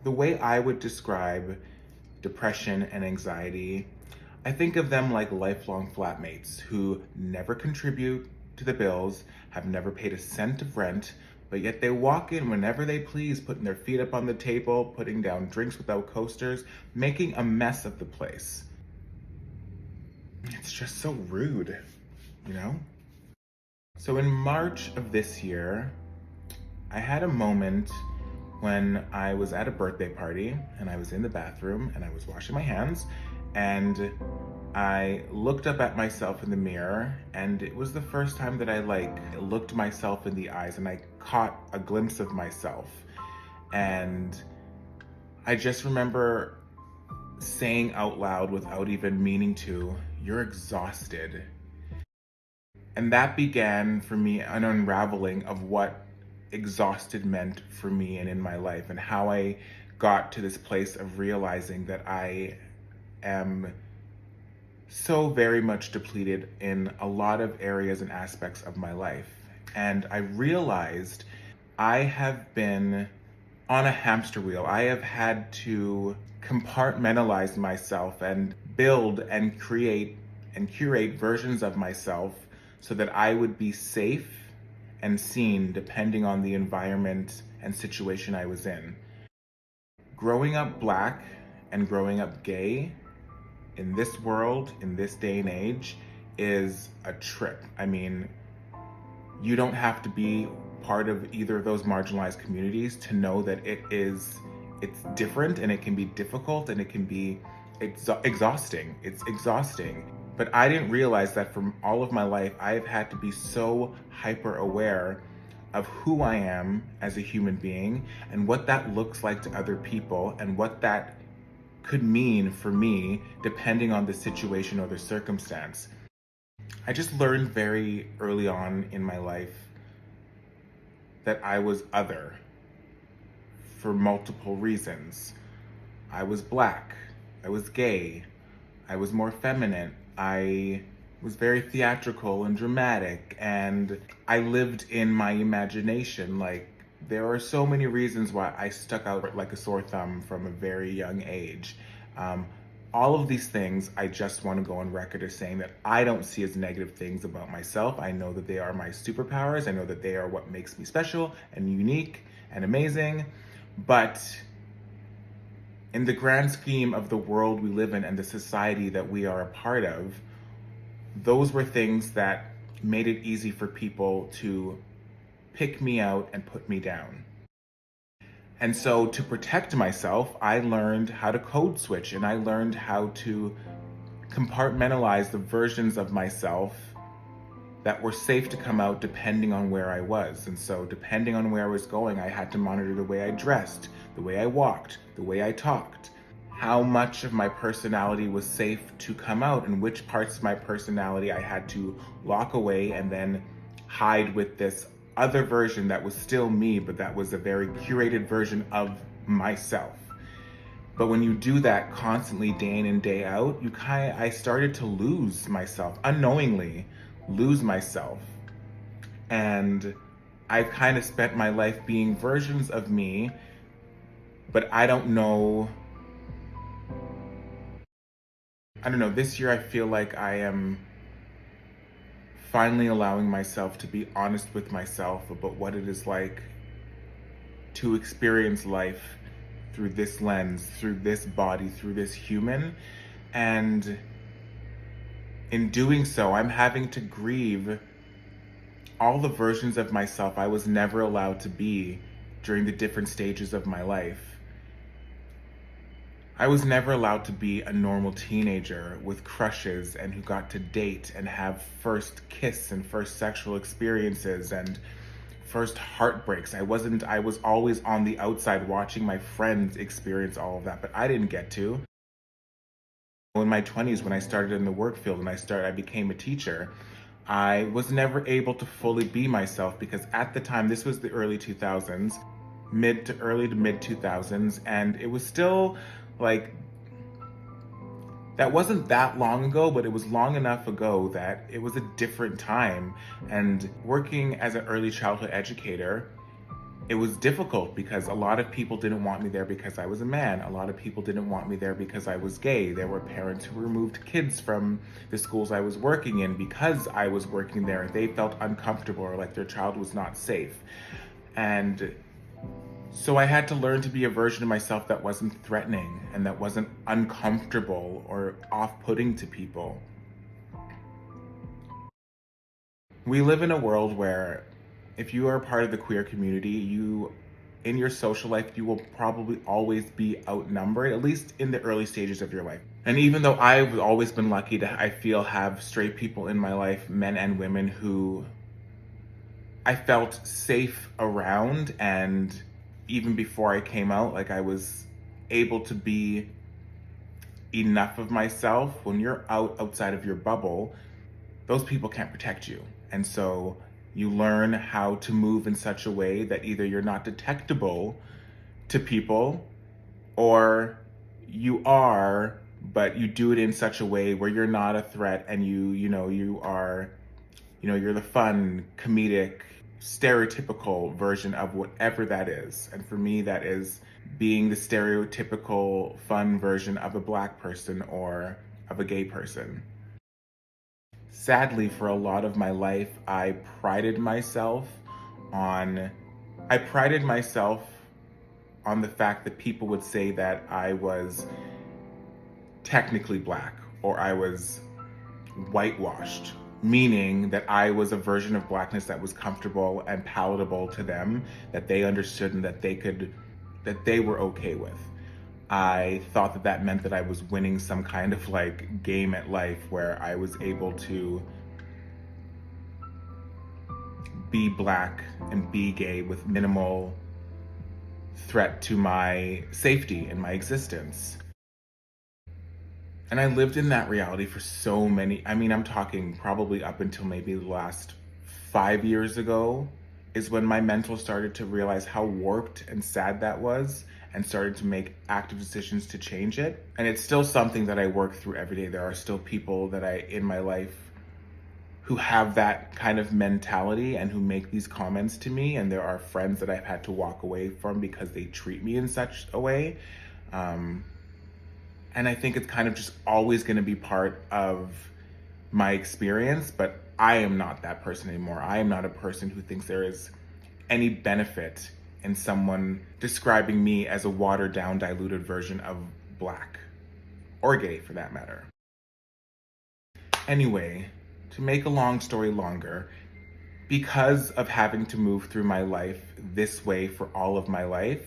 The way I would describe depression and anxiety, I think of them like lifelong flatmates who never contribute to the bills, have never paid a cent of rent, but yet they walk in whenever they please, putting their feet up on the table, putting down drinks without coasters, making a mess of the place. It's just so rude, you know? So in March of this year, I had a moment when I was at a birthday party and I was in the bathroom and I was washing my hands and I looked up at myself in the mirror, and it was the first time that I looked myself in the eyes and I caught a glimpse of myself. And I just remember saying out loud without even meaning to, "You're exhausted." And that began for me an unraveling of what exhausted meant for me and in my life, and how I got to this place of realizing that I am so very much depleted in a lot of areas and aspects of my life. And I realized I have been on a hamster wheel. I have had to compartmentalize myself and build and create and curate versions of myself so that I would be safe and seen depending on the environment and situation I was in. Growing up Black and growing up gay in this world, in this day and age, is a trip. I mean, you don't have to be part of either of those marginalized communities to know that it's different and it can be difficult and it can be exhausting. It's exhausting. But I didn't realize that from all of my life, I've had to be so hyper aware of who I am as a human being and what that looks like to other people and what that could mean for me depending on the situation or the circumstance. I just learned very early on in my life that I was other for multiple reasons. I was Black, I was gay, I was more feminine, I was very theatrical and dramatic, and I lived in my imagination. Like, there are so many reasons why I stuck out like a sore thumb from a very young age. All of these things, I just want to go on record as saying that I don't see as negative things about myself. I know that they are my superpowers. I know that they are what makes me special and unique and amazing. But in the grand scheme of the world we live in and the society that we are a part of, those were things that made it easy for people to pick me out and put me down. And so to protect myself, I learned how to code switch, and I learned how to compartmentalize the versions of myself that were safe to come out depending on where I was. And so depending on where I was going, I had to monitor the way I dressed, the way I walked, the way I talked, how much of my personality was safe to come out, and which parts of my personality I had to lock away and then hide with this other version that was still me, but that was a very curated version of myself. But when you do that constantly, day in and day out, I started to lose myself, unknowingly lose myself. And I've kind of spent my life being versions of me, but I don't know, this year I feel like I am finally allowing myself to be honest with myself about what it is like to experience life through this lens, through this body, through this human. And in doing so, I'm having to grieve all the versions of myself I was never allowed to be during the different stages of my life. I was never allowed to be a normal teenager with crushes and who got to date and have first kiss and first sexual experiences and first heartbreaks. I was always on the outside watching my friends experience all of that, but I didn't get to. In my 20s, when I started in the work field and I became a teacher, I was never able to fully be myself because at the time, this was the early 2000s, mid to mid 2000s, and it was still like, that wasn't that long ago, but it was long enough ago that it was a different time. And working as an early childhood educator, it was difficult because a lot of people didn't want me there because I was a man. A lot of people didn't want me there because I was gay. There were parents who removed kids from the schools I was working in because I was working there. They felt uncomfortable or like their child was not safe. And so I had to learn to be a version of myself that wasn't threatening and that wasn't uncomfortable or off-putting to people. We live in a world where if you are a part of the queer community, in your social life, you will probably always be outnumbered, at least in the early stages of your life. And even though I've always been lucky to, I feel, have straight people in my life, men and women, who I felt safe around, and even before I came out, like I was able to be enough of myself. When you're outside of your bubble, those people can't protect you. And so you learn how to move in such a way that either you're not detectable to people or you are, but you do it in such a way where you're not a threat and you are, you're the fun, comedic, stereotypical version of whatever that is. And for me, that is being the stereotypical fun version of a Black person or of a gay person. Sadly, for a lot of my life, on I prided myself on the fact that people would say that I was technically Black or I was whitewashed, meaning that I was a version of Blackness that was comfortable and palatable to them, that they understood and that they were okay with. I thought that that meant that I was winning some kind of like game at life where I was able to be Black and be gay with minimal threat to my safety and my existence. And I lived in that reality for so many, I'm talking probably up until maybe the last 5 years ago is when my mental started to realize how warped and sad that was and started to make active decisions to change it. And it's still something that I work through every day. There are still people in my life who have that kind of mentality and who make these comments to me. And there are friends that I've had to walk away from because they treat me in such a way. And I think it's kind of just always going to be part of my experience, but I am not that person anymore. I am not a person who thinks there is any benefit in someone describing me as a watered down, diluted version of Black or gay for that matter. Anyway, to make a long story longer, because of having to move through my life this way for all of my life,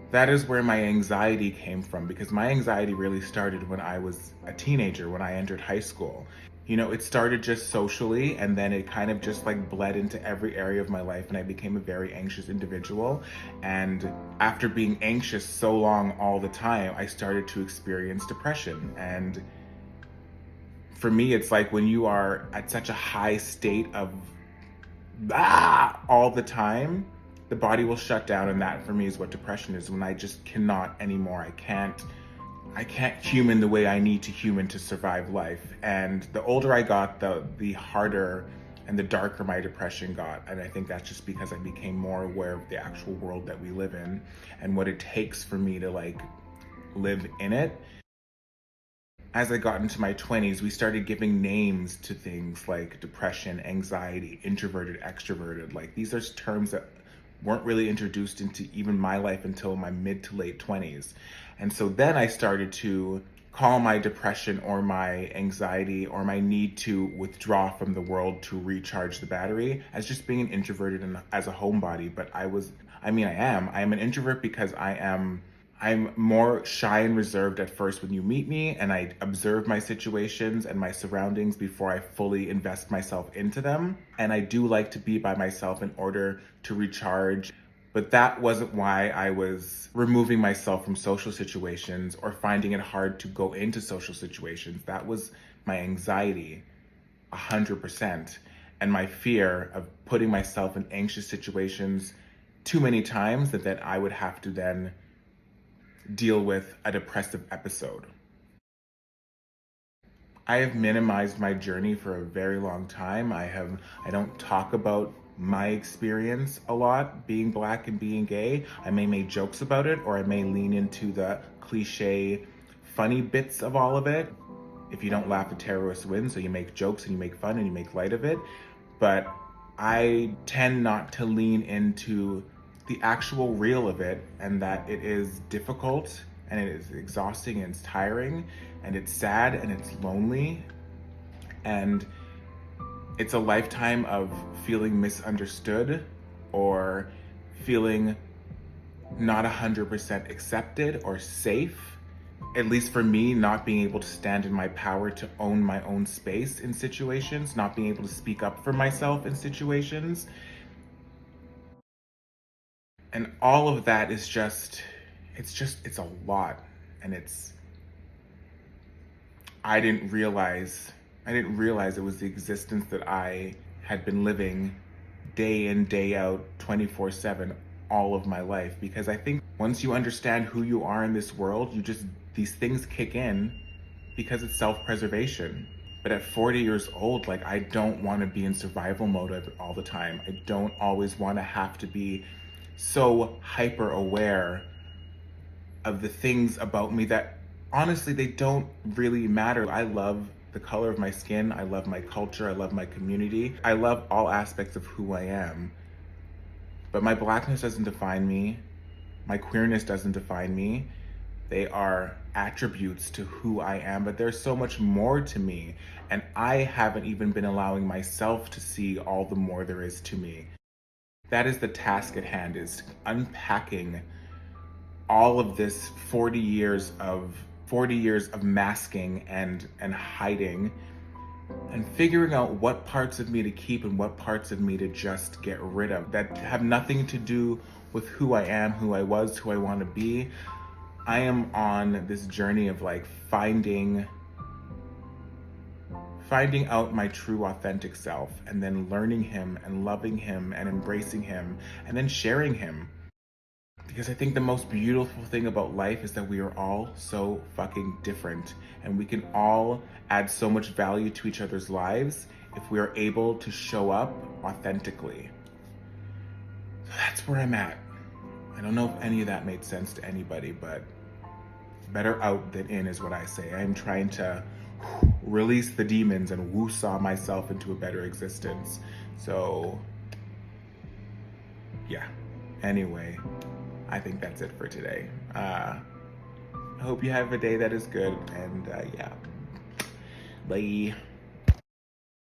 that is where my anxiety came from, because my anxiety really started when I was a teenager, when I entered high school. It started just socially, and then it kind of just like bled into every area of my life, and I became a very anxious individual. And after being anxious so long all the time, I started to experience depression. And for me, it's like when you are at such a high state of all the time, the body will shut down, and that for me is what depression is. When I just cannot anymore. I can't human the way I need to human to survive life. And the older I got, the harder and the darker my depression got. And I think that's just because I became more aware of the actual world that we live in and what it takes for me to like live in it. As I got into my 20s, we started giving names to things like depression, anxiety, introverted, extroverted. Like these are terms that weren't really introduced into even my life until my mid to late 20s. And so then I started to call my depression or my anxiety or my need to withdraw from the world to recharge the battery as just being an introverted and as a homebody. But I am an introvert because I'm more shy and reserved at first when you meet me, and I observe my situations and my surroundings before I fully invest myself into them. And I do like to be by myself in order to recharge. But that wasn't why I was removing myself from social situations or finding it hard to go into social situations. That was my anxiety, 100%. And my fear of putting myself in anxious situations too many times that I would have to then deal with a depressive episode. I have minimized my journey for a very long time. I don't talk about my experience a lot being Black and being gay. I may make jokes about it, or I may lean into the cliche funny bits of all of it. If you don't laugh, the terrorist wins, so you make jokes and you make fun and you make light of it. But I tend not to lean into the actual real of it, and that it is difficult and it is exhausting and it's tiring and it's sad and it's lonely, and it's a lifetime of feeling misunderstood or feeling not 100% accepted or safe. At least for me, not being able to stand in my power to own my own space in situations, not being able to speak up for myself in situations. And all of that is it's a lot. And I didn't realize it was the existence that I had been living day in, day out, 24/7, all of my life. Because I think once you understand who you are in this world, these things kick in because it's self-preservation. But at 40 years old, like, I don't want to be in survival mode all the time. I don't always want to have to be so hyper aware of the things about me that honestly, they don't really matter. I love the color of my skin. I love my culture. I love my community. I love all aspects of who I am. But my Blackness doesn't define me. My queerness doesn't define me. They are attributes to who I am, but there's so much more to me. And I haven't even been allowing myself to see all the more there is to me. That is the task at hand, is unpacking all of this 40 years of masking and hiding, and figuring out what parts of me to keep and what parts of me to just get rid of that have nothing to do with who I am, who I was, who I want to be. I am on this journey of like finding out my true authentic self, and then learning him and loving him and embracing him and then sharing him. Because I think the most beautiful thing about life is that we are all so fucking different, and we can all add so much value to each other's lives if we are able to show up authentically. So that's where I'm at. I don't know if any of that made sense to anybody, but better out than in is what I say. I'm trying to release the demons and woo-saw myself into a better existence. So, yeah. Anyway, I think that's it for today. I hope you have a day that is good, and yeah. Bye.